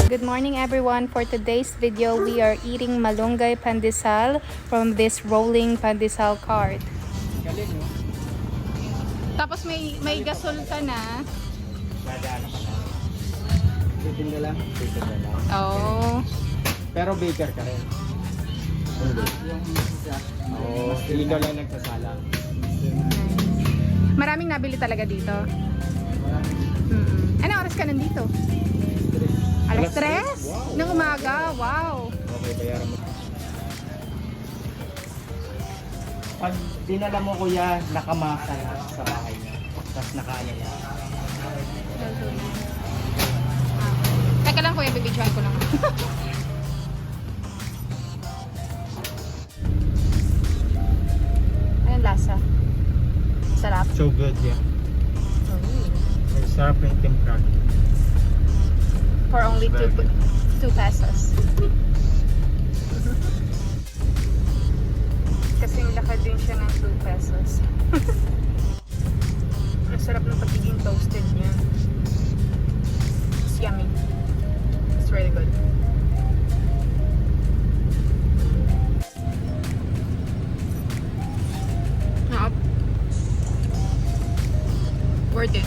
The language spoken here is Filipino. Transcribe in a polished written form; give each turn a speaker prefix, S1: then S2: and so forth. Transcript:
S1: Good morning everyone. For today's video, we are eating malunggay pandesal from this rolling pandesal cart.
S2: Galing, no?
S1: Tapos may gasol ka na.
S2: Dadaan ka na. Titinda lang? Titinda lang.
S1: Oh.
S2: Pero baker ka rin. Yung isa. Oo, ikaw lang nagsasala.
S1: Maraming nabili talaga dito. Anong oras ka nandito? Alas 3? Ng umaga? Wow!
S2: Okay, bayaran mo. Pag dinala mo kuya, nakamasa na sa bahay niya. Tapos nakaano na.
S1: Teka lang kuya, bibidyohan ko lang. Anong lasa? Sarap?
S2: So good, yeah. Sarap yung timpla.
S1: For only 2 pesos. Kasing lakad din siya ng 2 pesos. Ang sarap ng pagiging toasted niya. It's yummy. It's really good. Worth it.